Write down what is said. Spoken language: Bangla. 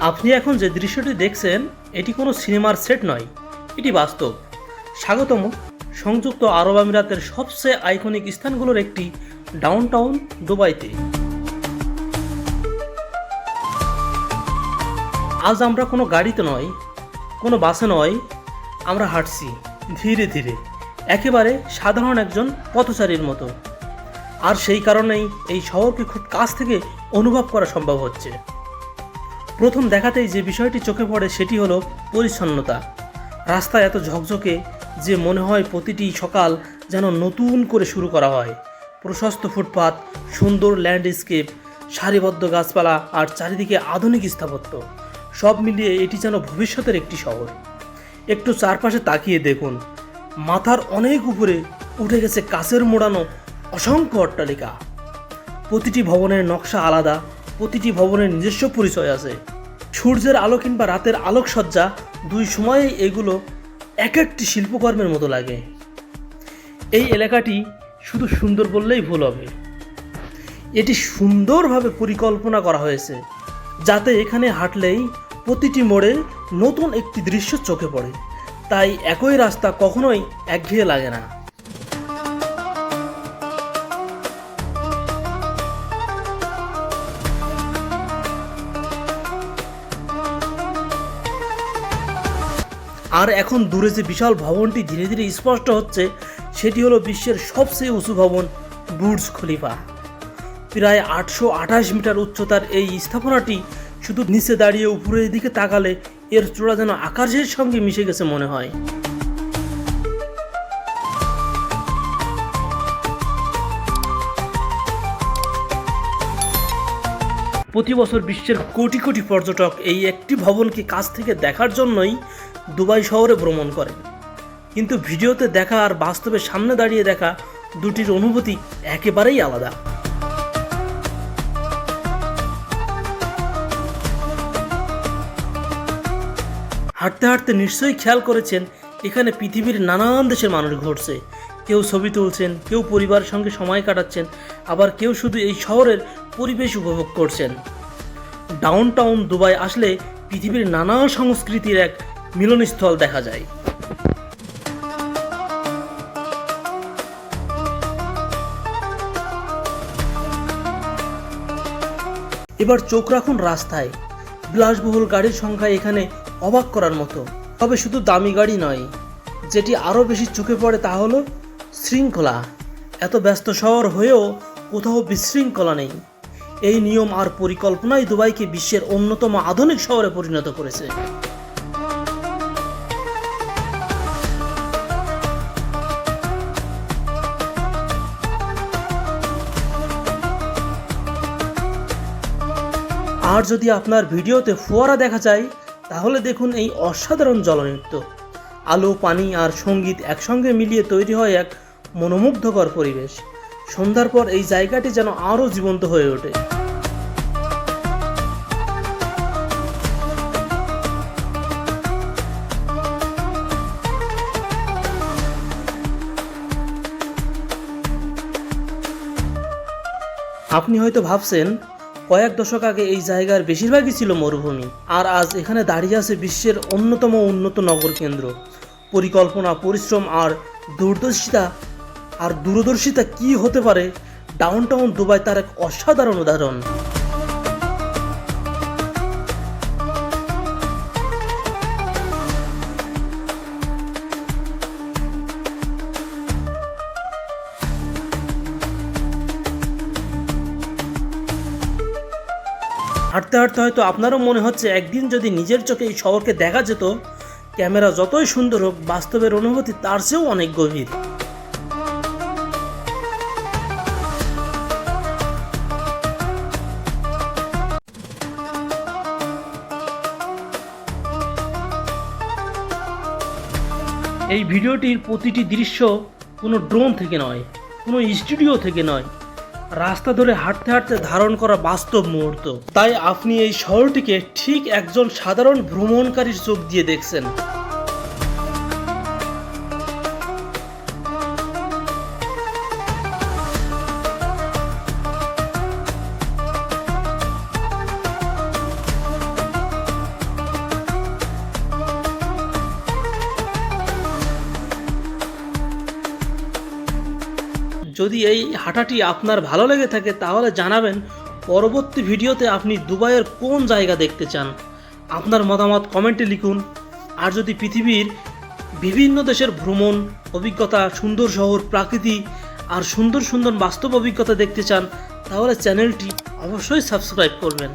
আপনি এখন যে দৃশ্যটি দেখছেন এটি কোনো সিনেমার সেট নয়, এটি বাস্তব। স্বাগতম সংযুক্ত আরব আমিরাতের সবচেয়ে আইকনিক স্থানগুলোর একটি ডাউনটাউন দুবাইতে। আজ আমরা কোনো গাড়িতে নয়, কোনো বাসে নয়, আমরা হাঁটছি ধীরে ধীরে, একেবারে সাধারণ একজন পথচারীর মতো। আর সেই কারণেই এই শহরকে খুব কাছ থেকে অনুভব করা সম্ভব হচ্ছে। প্রথম দেখাতেই যে বিষয়টি চোখে পড়ে সেটি হলো পরিচ্ছন্নতা। রাস্তা এত ঝকঝকে যে মনে হয় প্রতিটি সকাল যেন নতুন করে শুরু করা হয়। প্রশস্ত ফুটপাত, সুন্দর ল্যান্ডস্কেপ, সারিবদ্ধ গাছপালা আর চারিদিকে আধুনিক স্থাপত্য, সব মিলিয়ে এটি যেন ভবিষ্যতের একটি শহর। একটু চারপাশে তাকিয়ে দেখুন, মাথার অনেক উপরে উঠে গেছে কাচের মোড়ানো অসংখ্য অট্টালিকা। প্রতিটি ভবনের নকশা আলাদা, প্রতিটি ভবনের নিজস্ব পরিচয় আছে। সূর্যের আলো কিংবা রাতের আলোকসজ্জা দুই সময়েই এগুলো এক একটি শিল্পকর্মের মতো লাগে। এই এলাকাটি শুধু সুন্দর বললেই ভুল হবে, এটি সুন্দরভাবে পরিকল্পনা করা হয়েছে যাতে এখানে হাঁটলেই প্রতিটি মোড়ে নতুন একটি দৃশ্য চোখে পড়ে। তাই একই রাস্তা কখনোই একঘেয়ে লাগে না। আর এখন দূরে যে বিশাল ভবনটি ধীরে ধীরে স্পষ্ট হচ্ছে সেটি হলো বিশ্বের সবচেয়ে উঁচু ভবন বুর্জ খলিফা। প্রায় 828 মিটার উচ্চতার এই স্থাপনাটি শুধু নিচে দাঁড়িয়ে উপরের দিকে তাকালে এর চূড়া যেন আকাশের সঙ্গে মিশে গেছে মনে হয়। প্রতি বছর বিশ্বের কোটি কোটি পর্যটক এই একটি ভবনকে কাছ থেকে দেখার জন্যই দুবাই শহরে ভ্রমণ করেন। কিন্তু ভিডিওতে দেখা আর বাস্তবে সামনে দাঁড়িয়ে দেখা দুটির অনুভূতি একেবারেই আলাদা। হাঁটতে হাঁটতে নিশ্চয়ই খেয়াল করেছেন এখানে পৃথিবীর নানান দেশের মানুষ ঘুরছে। কেউ ছবি তুলছেন, কেউ পরিবারের সঙ্গে সময় কাটাচ্ছেন, আবার কেউ শুধু এই শহরের পরিবেশ উপভোগ করছেন। ডাউনটাউন দুবাই আসলে পৃথিবীর নানা সংস্কৃতির এক মিলনস্থল দেখা যায়। এবার চোখ রাখুন রাস্তায়। বিলাসবহুল গাড়ির সংখ্যা এখানে অবাক করার মতো। তবে শুধু দামি গাড়ি নয়, যেটি আরও বেশি চোখে পড়ে তা হলো শৃঙ্খলা। এত ব্যস্ত শহর হয়েও কোথাও বিশৃঙ্খলা নেই। এই নিয়ম আর পরিকল্পনাই দুবাইকে বিশ্বের অন্যতম আধুনিক শহরে পরিণত করেছে। আর যদি আপনার ভিডিওতে ফোয়ারা দেখা যায় তাহলে দেখুন এই অসাধারণ জলনৃত্য। আলো, পানি আর সঙ্গীত একসঙ্গে মিলিয়ে তৈরি হয় এক মনোমুগ্ধকর পরিবেশ। সন্ধ্যার পর এই জায়গাটি যেন আরও জীবন্ত হয়ে ওঠে। আপনি হয়তো ভাবছেন কয়েক দশক আগে এই জায়গার বেশিরভাগই ছিল মরুভূমি, আর আজ এখানে দাঁড়িয়ে আছে বিশ্বের অন্যতম উন্নত নগর কেন্দ্র। পরিকল্পনা, পরিশ্রম আর দূরদর্শিতা কি হতে পারে, ডাউনটাউন দুবাই তার এক অসাধারণ উদাহরণ। হাঁটতে হাঁটতে হয়তো আপনারও মনে হচ্ছে একদিন যদি নিজের চোখে এই শহরকে দেখা যেত। ক্যামেরা যতই সুন্দর হোক, বাস্তবের অনুভূতি তার চেয়েও অনেক গভীর। এই ভিডিওটির প্রতিটি দৃশ্য কোনো ড্রোন থেকে নয়, কোনো স্টুডিও থেকে নয়, রাস্তা ধরে হাঁটতে হাঁটতে ধারণ করা বাস্তব মুহূর্ত। তাই আপনি এই শহরটিকে ঠিক একজন সাধারণ ভ্রমণকারীর চোখ দিয়ে দেখছেন। যদি এই হাঁটাটি আপনার ভালো লেগে থাকে তাহলে জানাবেন পরবর্তী ভিডিওতে আপনি দুবাইয়ের কোন জায়গা দেখতে চান। আপনার মতামত কমেন্টে লিখুন। আর যদি পৃথিবীর বিভিন্ন দেশের ভ্রমণ অভিজ্ঞতা, সুন্দর শহর, প্রাকৃতি আর সুন্দর সুন্দর বাস্তব অভিজ্ঞতা দেখতে চান তাহলে চ্যানেলটি অবশ্যই সাবস্ক্রাইব করবেন।